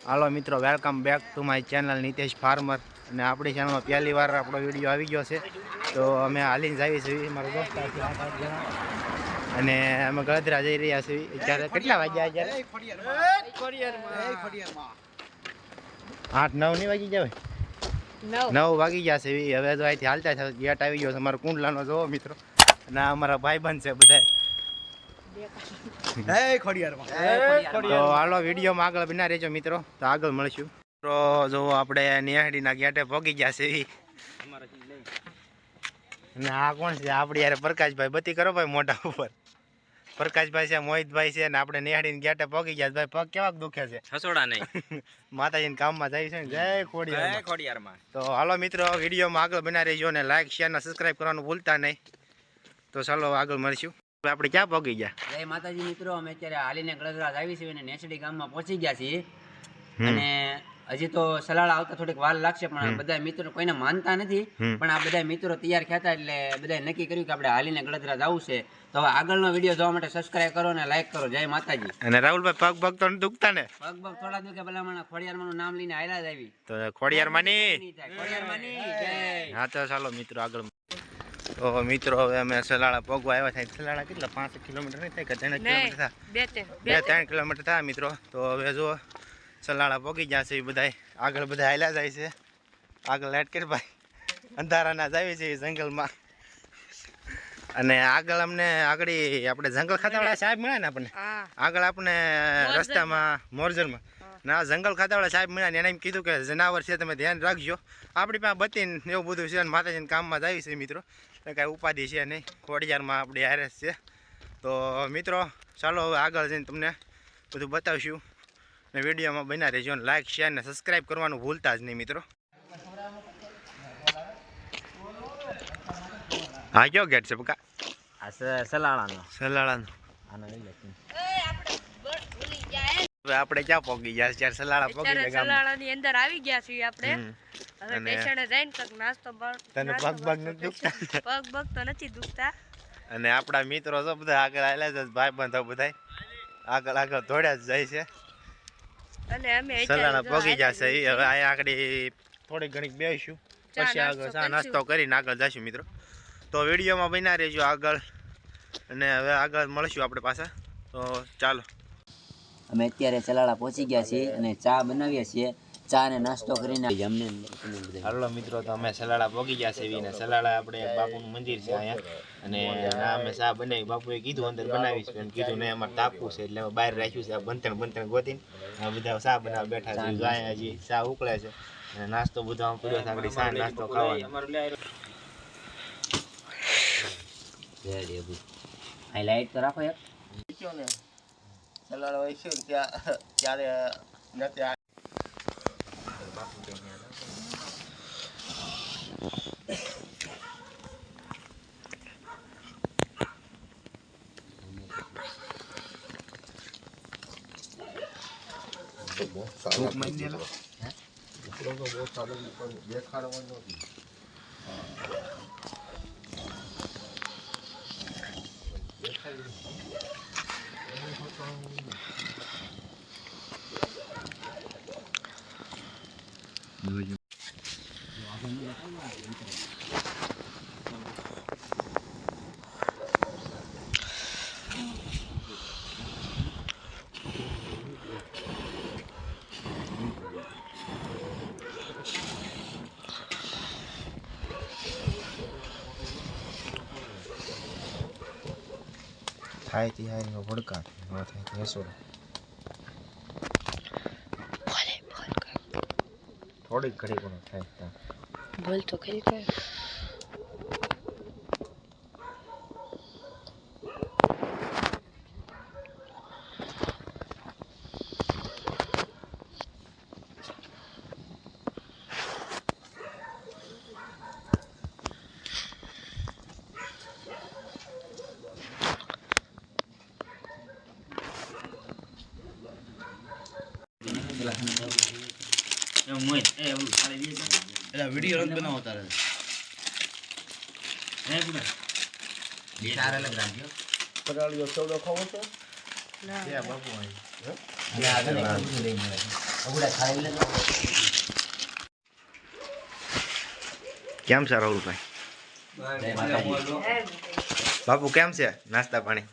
હાલો મિત્રો, welcome back to my channel Nitesh farmer. અને આપણી ચેનલમાં પહેલી વાર આપણો વિડીયો આવી ગયો છે. તો અમે હાલીને જઈએ છીએ, મારા દોસ્ત અને અમે ગળદરા જઈ રહ્યા છીએ. અત્યારે કેટલા વાગ્યા? અત્યારે 8-9 નહીં વાગી જાય? 9 વાગી ગયા છે. હવે તો અહીંથી હાલતા છે. ગેટ આવી ગયો છે અમારો કુંડલાનો. જોવો મિત્રો, અને અમારા ભાઈબંધ છે બધા. તો હાલો વિડીયોમાં આગળ બના રહેજો મિત્રો. તો આગળ મળશું. તો જો આપણે નિહાળીના ગેટે પહોંચી ગયા છે. અને આ કોણ છે? આપણી યાર પ્રકાશભાઈ. બતી કરો ભાઈ મોઢા ઉપર. પ્રકાશભાઈ છે, મોહિતભાઈ છે, ને આપણે નિહાળીને ગેટે પહોંચી ગયા. ભાઈ પગ કેવાક દુખે છે? હસોડા નહીં. માતાજીના કામમાં જાય છે ને. જય ખોડિયારમાં. તો હાલો મિત્રો, વિડીયોમાં આગળ બના રહેજો અને લાઈક શેર અને સબસ્ક્રાઈબ કરવાનું ભૂલતા નહીં. તો ચાલો આગળ મળશું. આપણે ક્યાં પહોંચી ગયા? જય માતાજી મિત્રો, અમે અત્યારે હાલીને ગળદરા આવી છીએ અને નેસડી ગામમાં પહોંચી ગયા છીએ. અને હજી તો સલાળા આવતા થોડીક વાર લાગશે, પણ બધા મિત્રો કોઈને માનતા નથી. પણ આ બધા મિત્રો તૈયાર થયા એટલે બધા નક્કી કર્યું કે આપણે હાલીને ગળદરા જવું છે. તો હવે આગળનો વિડીયો જોવા માટે સબસ્ક્રાઈબ કરો અને લાઈક કરો. જય માતાજી. અને રાહુલભાઈ પગ તો દુખતા ને? પગ થોડા દુખે, ભલામણ ખોડિયારમાંનું નામ લઈને હાલ્યા જ આવી. તો ખોડિયારમાંની જય. હા તો ચાલો મિત્રો આગળ. તો મિત્રો હવે અમે સલાળા પગવા આવ્યા થાય. સલાળા કેટલા 5 કિલોમીટર નહીં થાય કે 3 કિલોમીટર થાય? 2-3 કિલોમીટર થાય મિત્રો. તો હવે જો સલાળા પગી ગયા છે બધા. આગળ બધા હાલ્યા જાય છે. આગળ લાઈટ કરી ભાઈ, અંધારાના જાય છે જંગલમાં. અને આગળ અમને આગળ આપણે જંગલ ખાતાવાળા સાહેબ મળ્યા ને આપણને. આગળ આપણે રસ્તામાં મોરજરમાં ના જંગલ ખાતાવાળા સાહેબ મળ્યા ને એને એમ કીધું કે જનાવર છે તમે ધ્યાન રાખજો. આપણી પાસે બતીને એવું બધું છે અને માતાજીના કામમાં જાય છે મિત્રો. કાંઈ ઉપાધિ છે નહીં. ખોડિયારમાં આપણી આરએસ છે. તો મિત્રો ચાલો હવે આગળ જઈને તમને બધું બતાવશું. અને વિડીયોમાં બના રહેજો અને લાઈક શેર અને સબસ્ક્રાઈબ કરવાનું ભૂલતા જ નહીં મિત્રો. હા, કયો ગેટ છે પકા? સલાળાનો. સલાળાનો. હવે આપણે ક્યાં પહોંચી ગયા? ત્યારે સલાળા પહોંચી ગયા. સલાળાની અંદર આવી ગયા છીએ આપણે. હવે પેશણે જઈને કંઈક નાસ્તો તને પગ નથી દુખતા? પગ તો નથી દુખતા. અને આપણા મિત્રો તો બધા આગળ આવેલા છે. ભાઈ બંધો બધા આગળ દોડ્યા જ જાય છે. અને અમે સલાળા પહોંચી જશે. હવે અહીંયા આગળ થોડી ઘણી બેસીશું, પછી આગળ ચા નાસ્તો કરીને આગળ જઈશું મિત્રો. તો વિડીયોમાં બના રહેજો આગળ. અને હવે આગળ મળશું આપણે પાછા. તો ચાલો. અમે અત્યારે સલાળા પહોંચી ગયા છીએ અને ચા બનાવીએ છીએ. ચા ને નાસ્તો કરીને અમને હાલો મિત્રો, તો અમે સલાળા પહોંચી ગયા છે. ને સલાળા આપણે બાપુનું મંદિર છે અહીંયા. અને અમે ચા બનાવી. બાપુએ કીધું અંદર બનાવીશ, પણ કીધું નહીં અમારે તાપવું છે એટલે બહાર રાખ્યું છે. બંધણ ગોતીને બધા ચા બનાવવા બેઠા છે. અહીંયા હજી ચા ઉકળે છે અને નાસ્તો બધો આમ પડ્યો છે. આગળ ચા નાસ્તો ખાવાનો. લાઈટ તો રાખો યાર. સલાળો હોય છે ત્યારે નથી. થાય તે હારીનો ભડકા ન થાય તે હસોડો. થોડીક ઘડી પણ થાય. બોલ તો ખરી કે वीडियो रन बना होता है चार अलग राख्यो પરાળીઓ સૌડો ખાવો છો? ના બાપુ અને આગળ એક બધું લઈને અગુડા ખાઈ લેજો. કેમ છે રાહુલભાઈ? જય માતાજી. બાપુ કેમ છે નાસ્તા પાણી?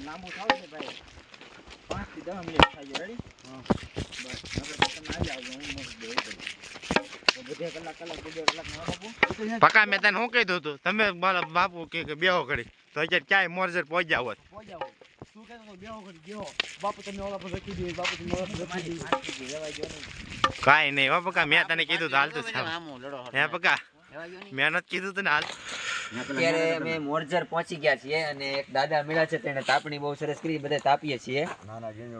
લાંબુ થાવ ને ભાઈ 5 થી 10 મિનિટ થાય. રેડી? હા બસ આપણે તમે આવી આવજો. હું મસ્ત બેહી કરું તો બધે કલાક ના બાપુ. પકા મેં તને શું કીધું હતું? તમે બાપુ કે બેહો ઘડી તો અત્યારે ક્યાંય મોરજર પહોંચ્યા હોત. તું કહેતો તો બેહો ઘડી બેહો. બાપુ તમે ઓલા પર રખી દે. બાપુ તમે ઓલા પર રખી દે. રેવા જો નહીં. કાઈ નહીં હો પકા, મેં તને કીધું તો હાલતું છે. હે પકા મેં નથી કીધું તને હાલ. અત્યારે અમે મોરજર પહોંચી ગયા છીએ અને એક દાદા મળ્યા છે, તેને તાપણી બહુ સરસ કરી. બધા તાપીએ છીએ. નાના જેને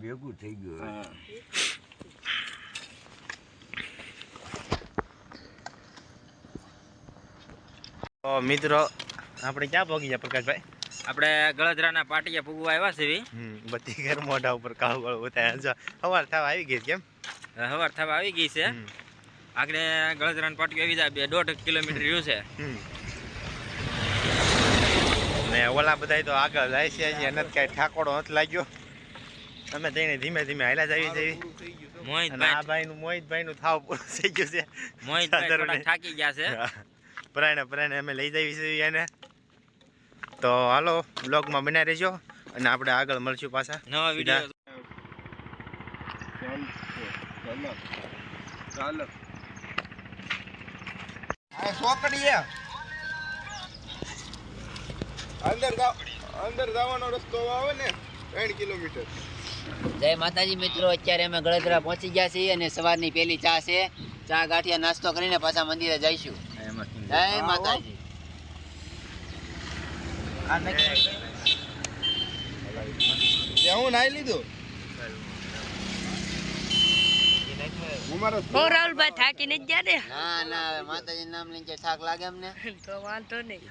ભેગું થઈ ગયું. તો મિત્રો આપણે ક્યાં પહોંચી ગયા પ્રકાશભાઈ? આપણે ગળદરાના પાટિયા પૂગવા આવ્યા છે. બધી ઘર મોઢા ઉપર કાળું કાળું બતાવ્યા. સવાર થવા આવી ગઈ કેમ? હવાર થવા આવી ગઈ છે. આગળ ગળદરાના પાટિયા આવી જાય 1.5 કિલોમીટર રહ્યું છે. ને ઓલા બધા તો આગળ જાય છે. અહીંયા નથી કાંઈ ઠાકોડો નથી લાગ્યો. તમે જઈને ધીમે ધીમે હાલ્યા જ આવી જઈએ. અને આ ભાઈનું મોહિતભાઈનું થાવ પૂરું થઈ ગયું છે. મોહિતભાઈ થોડા થાકી ગયા છે. પરાણે અમે લઈ જઈએ છીએ એને. તો હાલો બ્લોગમાં બનાવી રહેજો અને આપણે આગળ મળશું પાછા નવા વિડીયો. ચાલો આ સોકડીએ અંદર જવાનો રસ્તો આવે ને 3 કિલોમીટર. જય માતાજી મિત્રો, અત્યારે અમે ગળદરા પહોંચી ગયા છીએ અને સવારની પહેલી ચા છે. ચા ગાંઠિયા નાસ્તો કરીને પાછા મંદિરે જઈશું. જય માતાજી. હું નાઈ લીધું. બહુ રાહુલભાઈ થાકી નથી ગયા ને? ના ના, હવે માતાજી નામ લઈને થાક લાગે અમને તો વાંધો નહીં.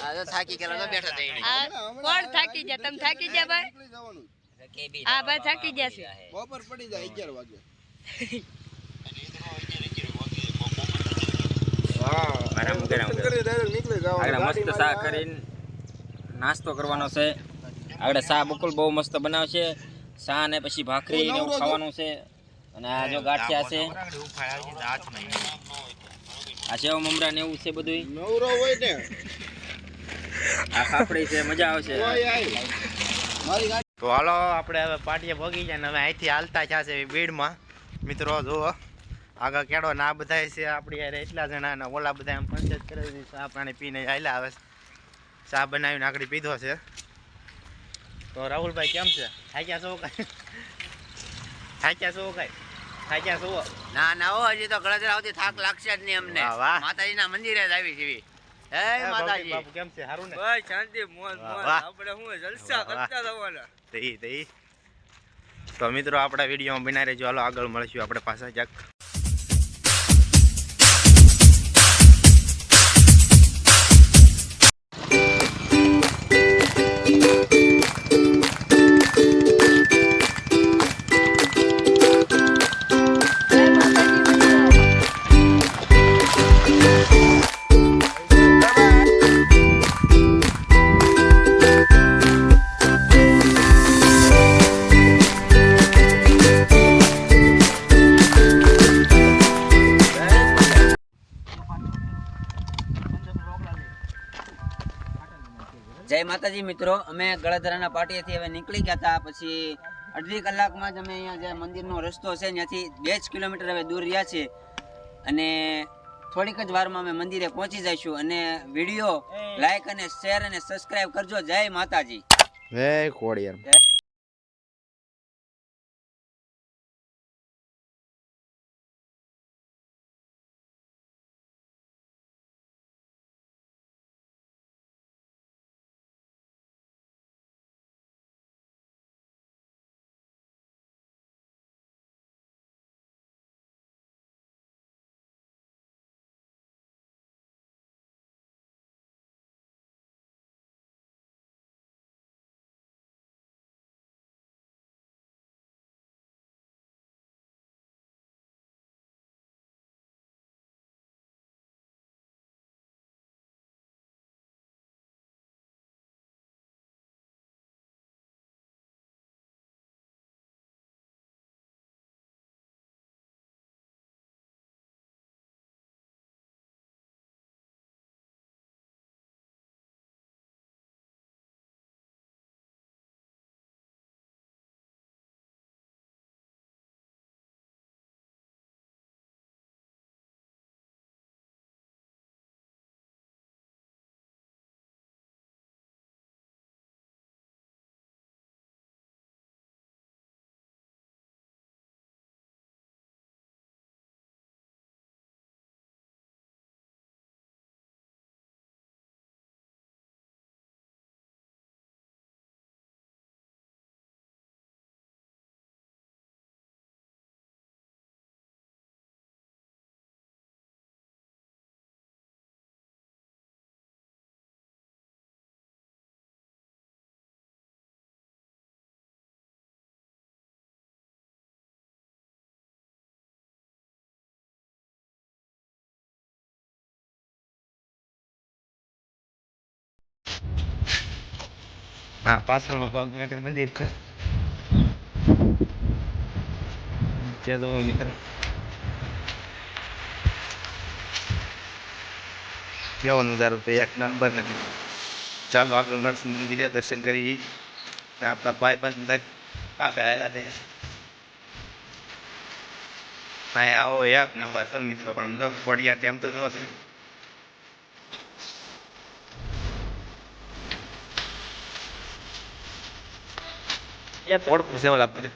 આ તો થાકી ગયેલા તો બેઠા થઈને. આ કોણ થાકી ગયા? તમે થાકી ગયા ભાઈ? આ ભાઈ થાકી ગયા છે. બપોર પડી જાય 11 વાગે. આગળ મસ્ત ચા કરીને નાસ્તો કરવાનો છે. આગળ ચા બકુલ બહુ મસ્ત બનાવશે. ચા ને પછી ભાખરી ને એવું ખાવાનું છે. અને આ જો ગાંઠિયા છે, આ સેવ મમરા ને એવું છે બધું. નવરો હોય ને આ ખાપડી છે, મજા આવશે. તો હાલો આપણે હવે પાટીએ ભોગી જાય ને હવે અહીંથી હાલતા થયા છે બીડમાં. મિત્રો જુઓ આગળ કેળો ના બધા છે આપણી યાર એટલા જણા ને ઓલા બધા એમ પંચાયત કરી દીધી. ચા પાણી પીને હાલ્યા આવે. ચા બનાવીને આગળ પીધો છે. તો રાહુલભાઈ કેમ છે? થાક્યા છો કાંઈ? થાક્યા છો કાંઈ? થાક્યા છો? ના ના, હો હજી તો ગળદરા આવતી થાક લાગશે જ નહીં અમને. વાહ, વાહ. માતાજીના મંદિરે જ આવી છીએ. જય માતાજી. બાપુ કેમ છે? સારું ને? બસ શાંતિ, મોજ મોજ. વાહ. આપણે હું જલસા કરતા જવાના. તઈ તો મિત્રો આપણા વિડીયોમાં બનાવી રહેજો. હાલો આગળ મળશું આપણે પાછા ક્યાંક. જય માતાજી મિત્રો, અમે ગળદરાના પાટીએથી હવે નીકળી ગયા હતા. પછી અડધી કલાકમાં જ અમે અહીંયા જે મંદિરનો રસ્તો છે ત્યાંથી 2 જ કિલોમીટર હવે દૂર રહ્યા છે અને થોડીક જ વારમાં અમે મંદિરે પહોંચી જઈશું. અને વિડીયો લાઈક અને શેર અને સબસ્ક્રાઇબ કરજો. જય માતાજી. હે કોડિયાર. હા પાછળમાં પગ મંદિર છે ચલો મિત્ર કેવો નજારો તો એક નંબર નથી ચાલો આગળ નરસિંહ મંદિરે દર્શન કરી આપણા ભાઈ બંધ કાકા આવ્યા છે ભાઈ આવો એક નંબર તો મિત્રો પણ પડ્યા તેમ તો નથી ઓળખું છે ઓલા બધે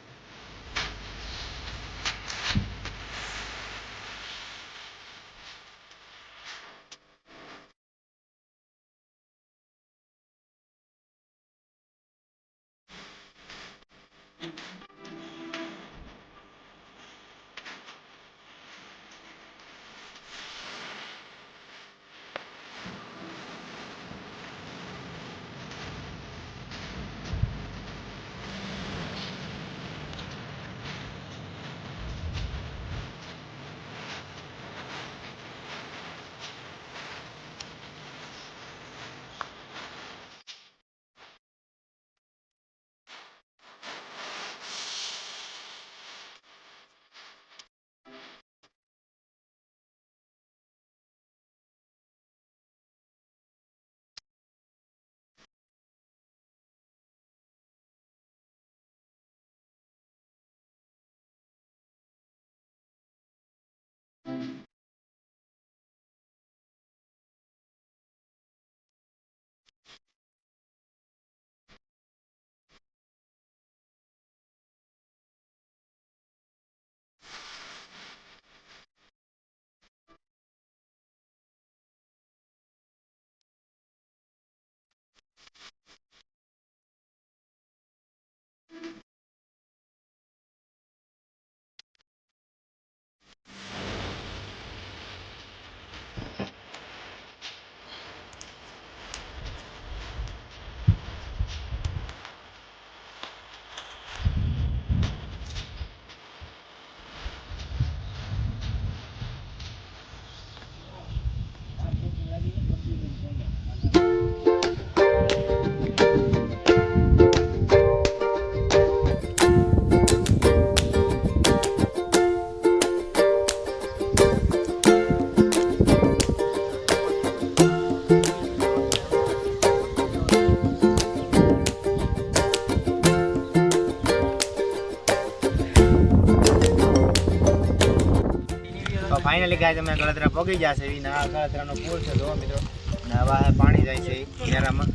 તો ફાઇનલી ગાય તમે ગળતરા પગી જશે એવી આ ગળતરાનો પુલ છે જો મિત્રો અને હવે પાણી જાય છે નેરામાં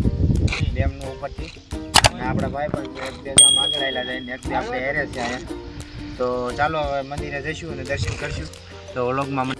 ડેમનું ઉપરથી અને આપણા ભાઈ પણ એક બે ગામ આગળ આવેલા જાય ને એક બે આપણે હેરે છે અહીંયા તો ચાલો હવે મંદિરે જઈશું અને દર્શન કરશું તો વ્લોગમાં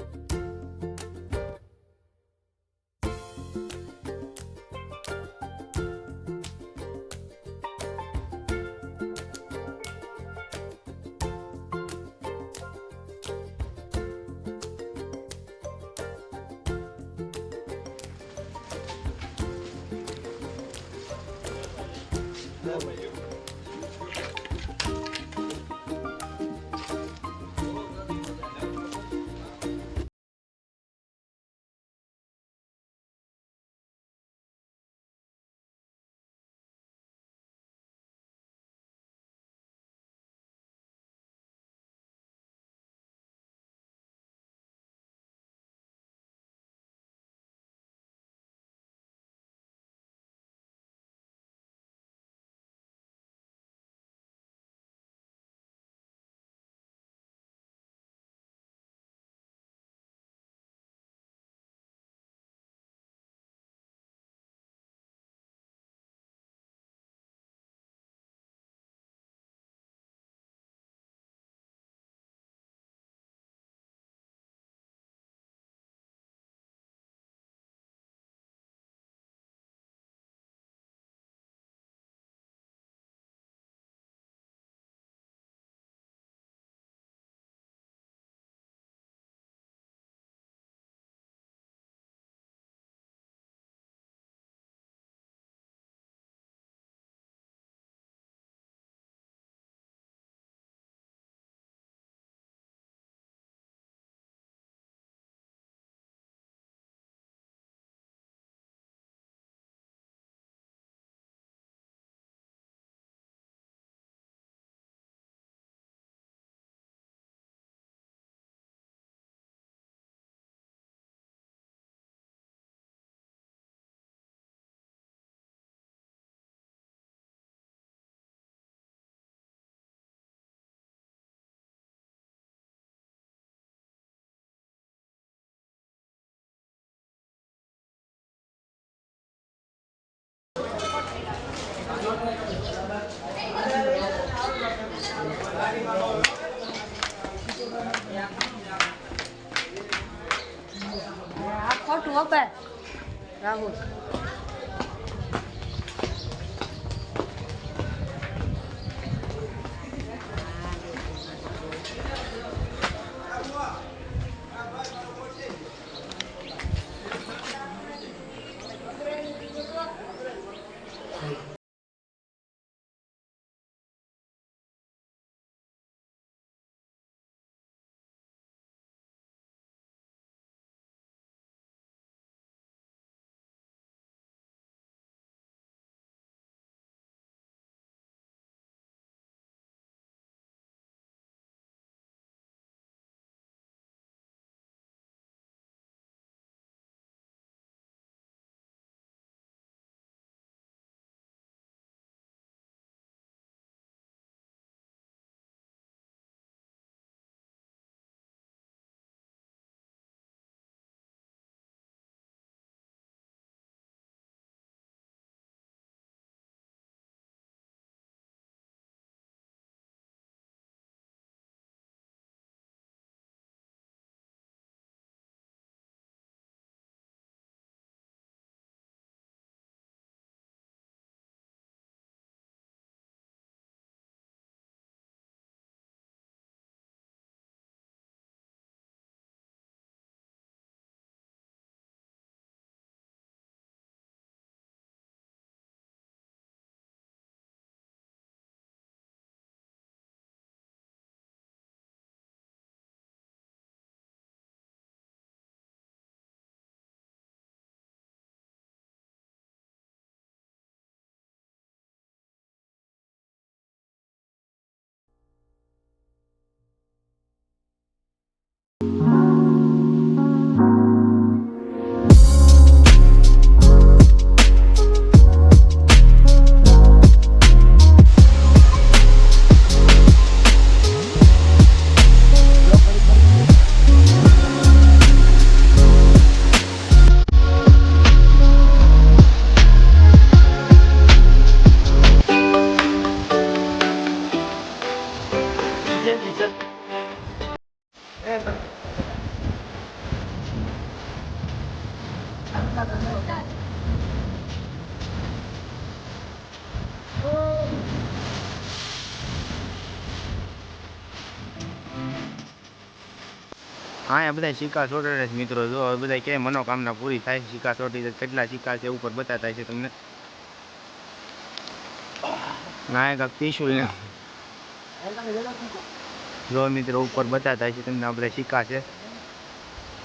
આ ખોટું વપરાય રાહુલ. હા બધા સિક્કા ચોટે છે મિત્રો. જો બધા ક્યાંય મનોકામના પૂરી થાય સિક્કા ચોટી છે. કેટલા સિક્કા છે ઉપર બતાતા છે તમને. ના કાંક ત્રિશુલ ને જો મિત્રો ઉપર બતાતા છે તમને. આ બધા સિક્કા છે.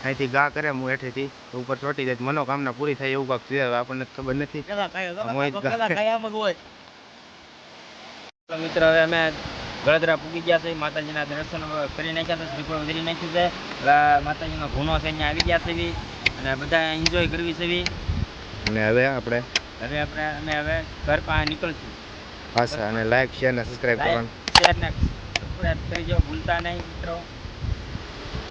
અહીંથી ગા કરે હું હેઠેથી ઉપર ચોટી જાય મનોકામના પૂરી થાય એવું કાંક છે. આપણને ખબર નથી. મિત્રો હવે અમે ગળદરા પૂગી ગયા છે. માતાજીના દર્શન કરી નાખ્યા છે. શ્રીફળ વધારી નાખ્યું છે. માતાજીનો ગુનો છે અહીંયા આવી ગયા છે અને બધા એન્જોય કરવી છે. અને હવે આપણે અમે હવે ઘર પાસે નીકળશું. પાછા અને લાઈક શેર અને સબસ્ક્રાઈબ કરવાનું. શેર ને સબસ્ક્રાઈબ કરજો ભૂલતા નહીં મિત્રો.